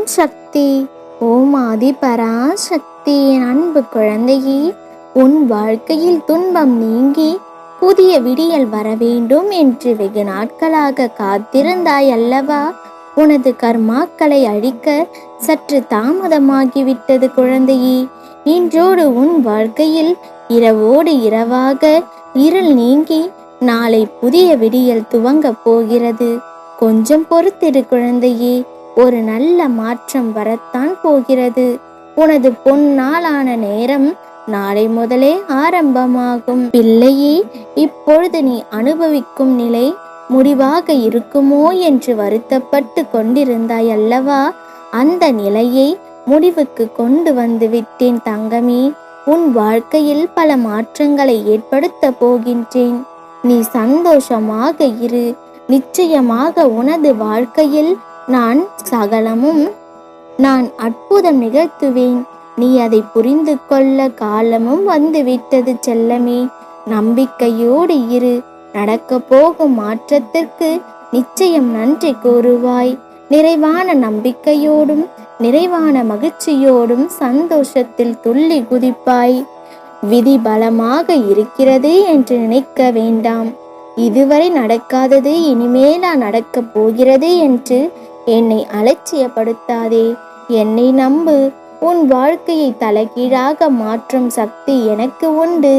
சக்தி. ஓம் ஆதி பராசக்தி. என் அன்பு குழந்தையே, உன் வாழ்க்கையில் துன்பம் நீங்கி புதிய விடியல் வர வேண்டும் என்று வெகு நாட்களாக காத்திருந்தாய் அல்லவா? உனது கர்மாக்களை அழிக்க சற்று தாமதமாகிவிட்டது குழந்தையே. இன்றோடு உன் வாழ்க்கையில் இரவோடு இரவாக இருள் நீங்கி நாளை புதிய விடியல் துவங்கப் போகிறது. கொஞ்சம் பொறுத்திரு குழந்தையே, ஒரு நல்ல மாற்றம் வரத்தான் போகிறது. உனது பொன்னாளான நேரம் நாளை முதலே ஆரம்பமாகும். பிள்ளையே, இப்பொழுது நீ அனுபவிக்கும் நிலை முடிவாக இருக்குமோ என்று வருத்தப்பட்டு கொண்டிருந்தாய் அல்லவா? அந்த நிலையை முடிவுக்கு கொண்டு வந்து விட்டேன் தங்கமே. உன் வாழ்க்கையில் பல மாற்றங்களை ஏற்படுத்த போகின்றேன். நீ சந்தோஷமாக இரு. நிச்சயமாக உனது வாழ்க்கையில் நான் அற்புதம் நிகழ்த்துவேன். நீ அதை புரிந்து கொள்ள காலமும் வந்துவிட்டது செல்லமே. நம்பிக்கையோடு இரு. நடக்க போகும் மாற்றத்திற்கு நிச்சயம் நன்றி கூறுவாய். நிறைவான நம்பிக்கையோடும் நிறைவான மகிழ்ச்சியோடும் சந்தோஷத்தில் துள்ளி குதிப்பாய். விதி பலமாக இருக்கிறது என்று நினைக்க வேண்டாம். இதுவரை நடக்காதது இனிமேலா நடக்கப் போகிறது என்று என்னை அலட்சியப்படுத்தாதே. என்னை நம்பு. உன் வாழ்க்கையை தலைகீழாக மாற்றும் சக்தி எனக்கு உண்டு.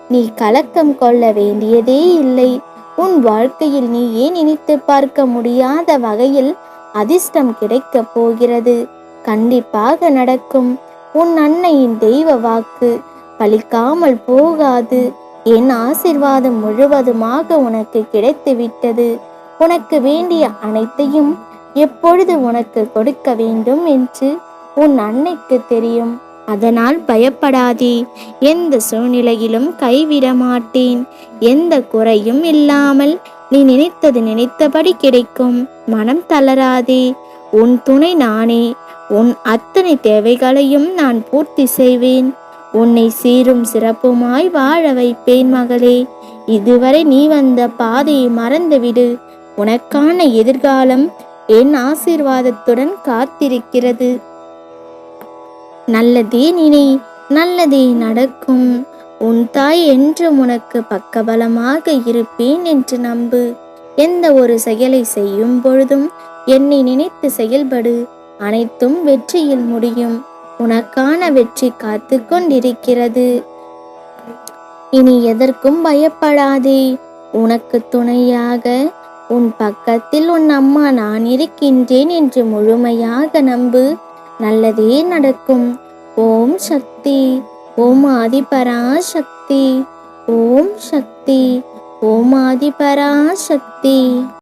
நீ கலக்கம் கொள்ள வேண்டியதே இல்லை. உன் வாழ்க்கையில் நீ ஏன் நினைத்து பார்க்க முடியாத வகையில் அதிர்ஷ்டம் கிடைக்கப் போகிறது. கண்டிப்பாக நடக்கும். உன் அன்னையின் தெய்வ வாக்கு பலிக்காமல் போகாது. என் ஆசீர்வாதம் முழுவதுமாக உனக்கு கிடைத்து விட்டது. உனக்கு வேண்டிய அனைத்தையும் எப்பொழுது உனக்கு கொடுக்க வேண்டும் என்று உன் அன்னைக்கு தெரியும். அதனால் பயப்படாதே. எந்த சூழ்நிலையிலும் கைவிட மாட்டேன். எந்த குறையும் இல்லாமல் நீ நினைத்தபடி கிடைக்கும். மனம் தளராதே. உன் துணை நானே. உன் அத்தனை தேவைகளையும் நான் பூர்த்தி செய்வேன். உன்னை சீரும் சிறப்புமாய் வாழ வைப்பேன் மகளே. இதுவரை நீ வந்த பாதையை மறந்துவிடு. உனக்கான எதிர்காலம் என் ஆசீர்வாதத்துடன் காத்திருக்கிறது. நல்லதே நினை, நல்லதே நடக்கும். உன் தாய் என்றும் உனக்கு பக்கபலமாக இருப்பேன் என்று நம்பு. எந்த ஒரு செயலை செய்யும் பொழுதும் என்னை நினைத்து செயல்படு. அனைத்தும் வெற்றியில் முடியும். உனக்கான வெற்றி காத்து கொண்டிருக்கிறது. இனி எதற்கும் பயப்படாதே. உனக்கு துணையாக உன் பக்கத்தில் உன் அம்மா நான் இருக்கின்றேன் என்று முழுமையாக நம்பு. நல்லதே நடக்கும். ஓம் சக்தி. ஓம் ஆதி பராசக்தி. ஓம் சக்தி. ஓம் ஆதி பராசக்தி.